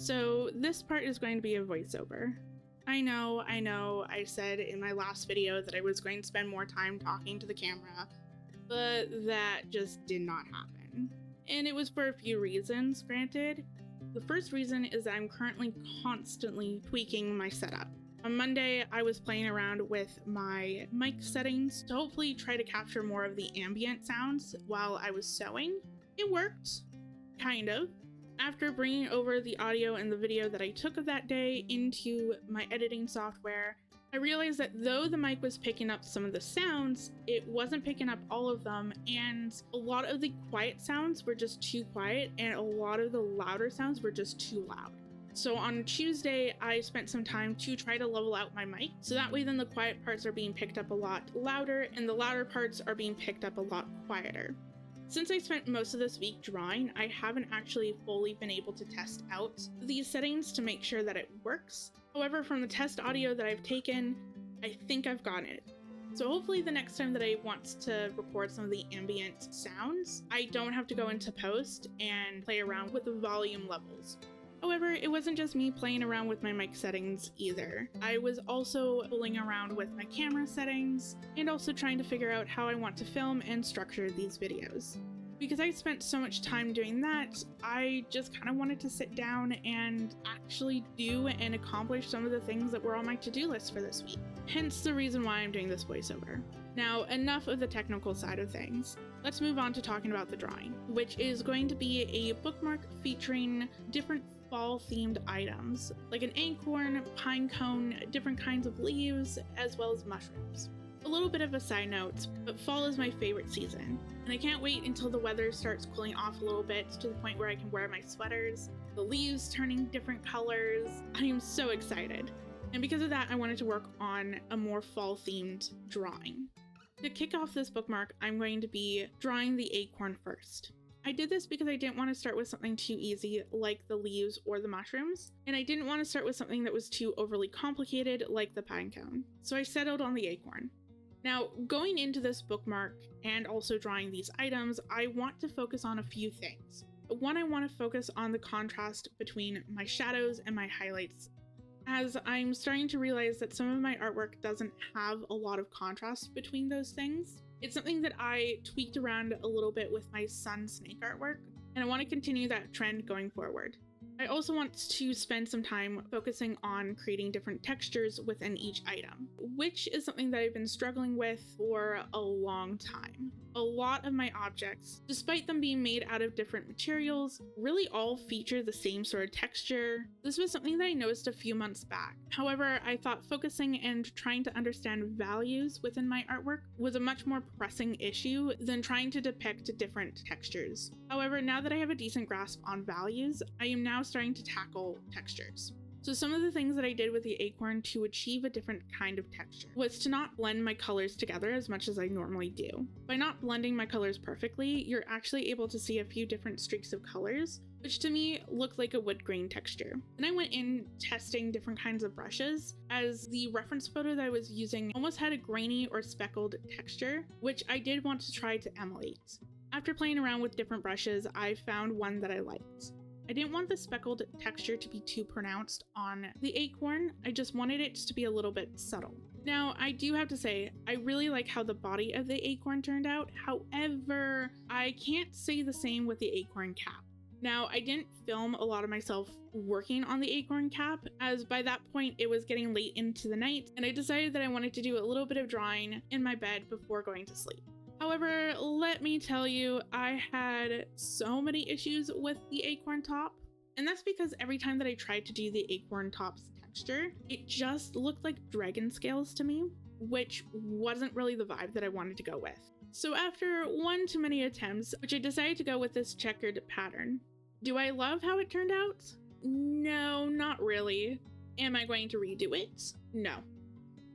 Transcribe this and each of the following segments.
So this part is going to be a voiceover. I know, I said in my last video that I was going to spend more time talking to the camera, but that just did not happen. And it was for a few reasons, granted. The first reason is that I'm currently constantly tweaking my setup. On Monday, I was playing around with my mic settings to hopefully try to capture more of the ambient sounds while I was sewing. It worked, kind of. After bringing over the audio and the video that I took of that day into my editing software, I realized that though the mic was picking up some of the sounds, it wasn't picking up all of them, and a lot of the quiet sounds were just too quiet, and a lot of the louder sounds were just too loud. So on Tuesday, I spent some time to try to level out my mic, so that way then the quiet parts are being picked up a lot louder, and the louder parts are being picked up a lot quieter. Since I spent most of this week drawing, I haven't actually fully been able to test out these settings to make sure that it works. However, from the test audio that I've taken, I think I've gotten it. So hopefully the next time that I want to record some of the ambient sounds, I don't have to go into post and play around with the volume levels. However, it wasn't just me playing around with my mic settings either. I was also fooling around with my camera settings and also trying to figure out how I want to film and structure these videos. Because I spent so much time doing that, I just kind of wanted to sit down and actually do and accomplish some of the things that were on my to-do list for this week. Hence the reason why I'm doing this voiceover. Now, enough of the technical side of things. Let's move on to talking about the drawing, which is going to be a bookmark featuring different fall-themed items, like an acorn, pine cone, different kinds of leaves, as well as mushrooms. A little bit of a side note, but fall is my favorite season, and I can't wait until the weather starts cooling off a little bit to the point where I can wear my sweaters, the leaves turning different colors. I am so excited. And because of that, I wanted to work on a more fall-themed drawing. To kick off this bookmark, I'm going to be drawing the acorn first. I did this because I didn't want to start with something too easy like the leaves or the mushrooms, and I didn't want to start with something that was too overly complicated like the pine cone. So I settled on the acorn. Now, going into this bookmark and also drawing these items, I want to focus on a few things. One, I want to focus on the contrast between my shadows and my highlights, as I'm starting to realize that some of my artwork doesn't have a lot of contrast between those things. It's something that I tweaked around a little bit with my sun snake artwork, and I want to continue that trend going forward. I also want to spend some time focusing on creating different textures within each item, which is something that I've been struggling with for a long time. A lot of my objects, despite them being made out of different materials, really all feature the same sort of texture. This was something that I noticed a few months back. However, I thought focusing and trying to understand values within my artwork was a much more pressing issue than trying to depict different textures. However, now that I have a decent grasp on values, I am now starting to tackle textures. So some of the things that I did with the acorn to achieve a different kind of texture was to not blend my colors together as much as I normally do. By not blending my colors perfectly, you're actually able to see a few different streaks of colors, which to me looked like a wood grain texture. Then I went in testing different kinds of brushes, as the reference photo that I was using almost had a grainy or speckled texture, which I did want to try to emulate. After playing around with different brushes, I found one that I liked. I didn't want the speckled texture to be too pronounced on the acorn, I just wanted it to be a little bit subtle. Now, I do have to say, I really like how the body of the acorn turned out, however, I can't say the same with the acorn cap. Now, I didn't film a lot of myself working on the acorn cap, as by that point it was getting late into the night, and I decided that I wanted to do a little bit of drawing in my bed before going to sleep. However, let me tell you, I had so many issues with the acorn top, and that's because every time that I tried to do the acorn top's texture, it just looked like dragon scales to me, which wasn't really the vibe that I wanted to go with. So after one too many attempts, which I decided to go with this checkered pattern. Do I love how it turned out? No, not really. Am I going to redo it? No.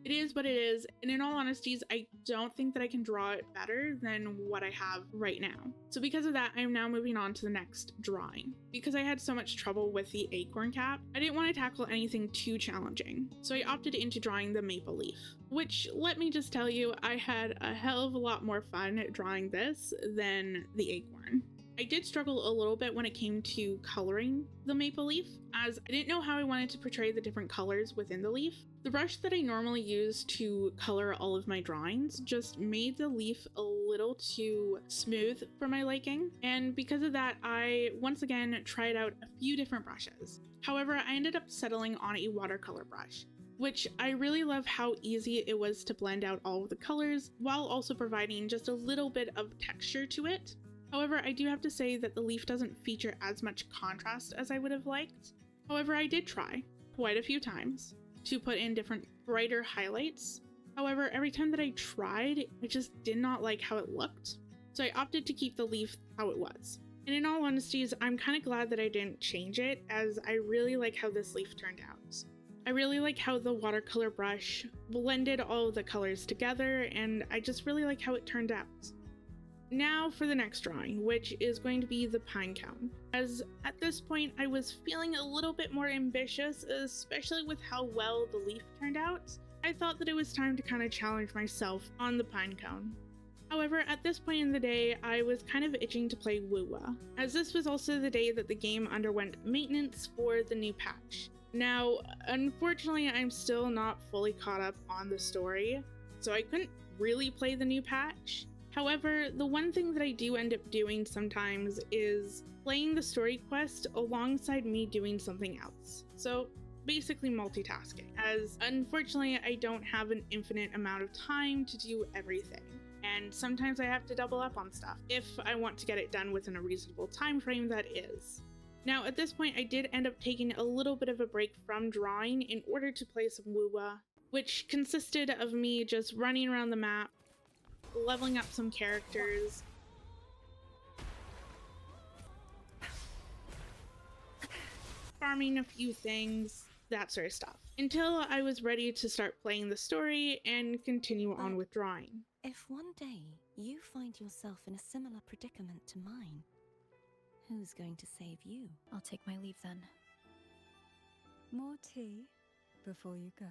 It is what it is, and in all honesties, I don't think that I can draw it better than what I have right now. So because of that, I am now moving on to the next drawing. Because I had so much trouble with the acorn cap, I didn't want to tackle anything too challenging, so I opted into drawing the maple leaf, which, let me just tell you, I had a hell of a lot more fun drawing this than the acorn. I did struggle a little bit when it came to coloring the maple leaf, as I didn't know how I wanted to portray the different colors within the leaf. The brush that I normally use to color all of my drawings just made the leaf a little too smooth for my liking, and because of that, I once again tried out a few different brushes. However, I ended up settling on a watercolor brush, which I really love how easy it was to blend out all of the colors while also providing just a little bit of texture to it. However, I do have to say that the leaf doesn't feature as much contrast as I would have liked. However, I did try quite a few times to put in different brighter highlights. However, every time that I tried, I just did not like how it looked. So I opted to keep the leaf how it was. And in all honesty, I'm kind of glad that I didn't change it, as I really like how this leaf turned out. I really like how the watercolor brush blended all of the colors together, and I just really like how it turned out. Now for the next drawing, which is going to be the pine cone. As at this point I was feeling a little bit more ambitious, especially with how well the leaf turned out. I thought that it was time to kind of challenge myself on the pine cone. However, at this point in the day, I was kind of itching to play Wuwa, as this was also the day that the game underwent maintenance for the new patch. Now, unfortunately, I'm still not fully caught up on the story, so I couldn't really play the new patch. However, the one thing that I do end up doing sometimes is playing the story quest alongside me doing something else. So basically multitasking, as unfortunately I don't have an infinite amount of time to do everything. And sometimes I have to double up on stuff if I want to get it done within a reasonable time frame, that is. Now at this point I did end up taking a little bit of a break from drawing in order to play some wuwa, which consisted of me just running around the map, leveling up some characters, farming a few things, that sort of stuff, until I was ready to start playing the story and continue on with drawing. If one day you find yourself in a similar predicament to mine, who's going to save you? I'll take my leave then. More tea before you go.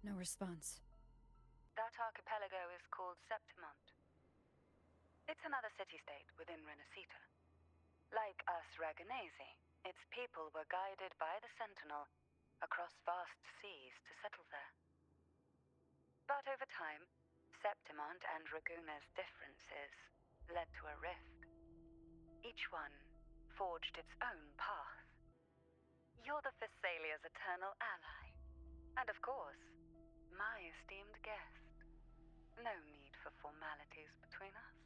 No response. That archipelago is called Septimont. It's another city-state within Renacita. Like us Raganese, its people were guided by the Sentinel across vast seas to settle there. But over time, Septimont and Raguna's differences led to a rift. Each one forged its own path. You're the Thessalia's eternal ally. And of course, my esteemed guest. No need for formalities between us.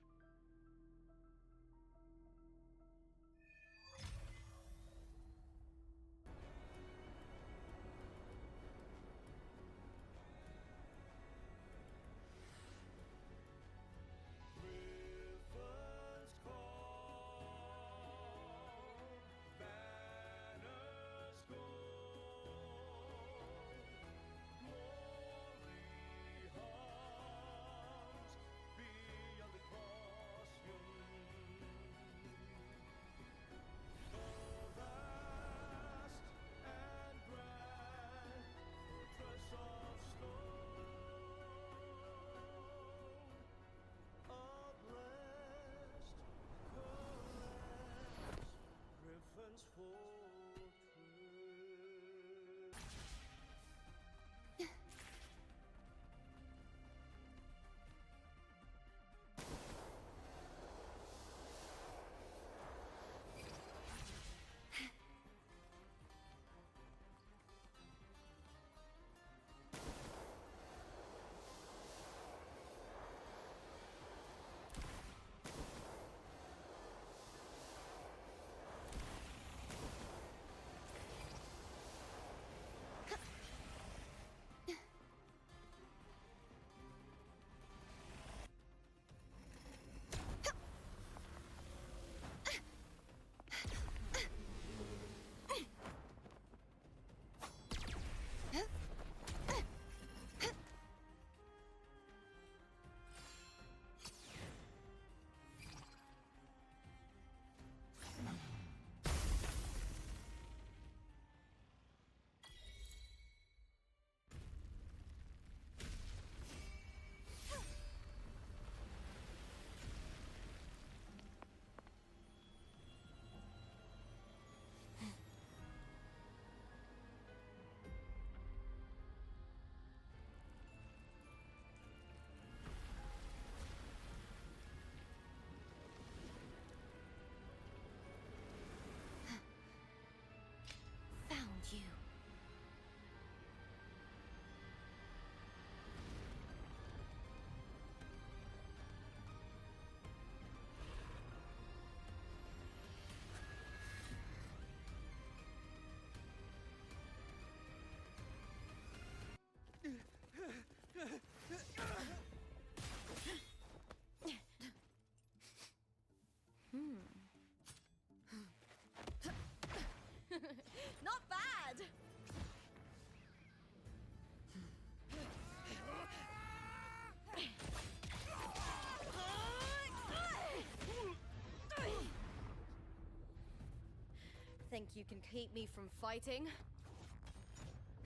think you can keep me from fighting?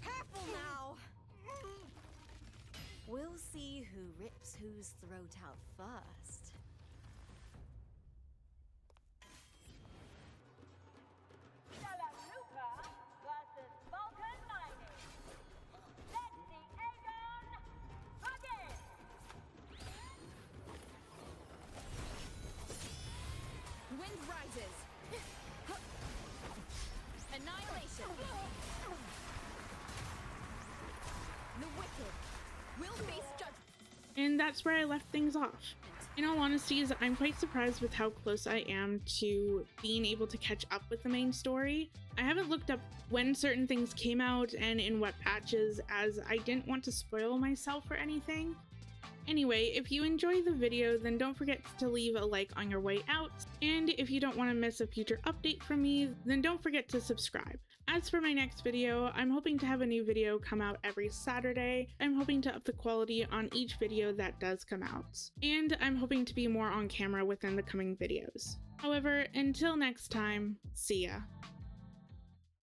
Careful now! We'll see who rips whose throat out first. versus Vulcan Mining. Let the Aegon begin! Wind rises. Annihilation. The wicked will face judgment. And that's where I left things off. In all honesty, I'm quite surprised with how close I am to being able to catch up with the main story. I haven't looked up when certain things came out and in what patches, as I didn't want to spoil myself or anything. Anyway, if you enjoyed the video, then don't forget to leave a like on your way out, and if you don't want to miss a future update from me, then don't forget to subscribe. As for my next video, I'm hoping to have a new video come out every Saturday. I'm hoping to up the quality on each video that does come out, and I'm hoping to be more on camera within the coming videos. However, until next time, see ya.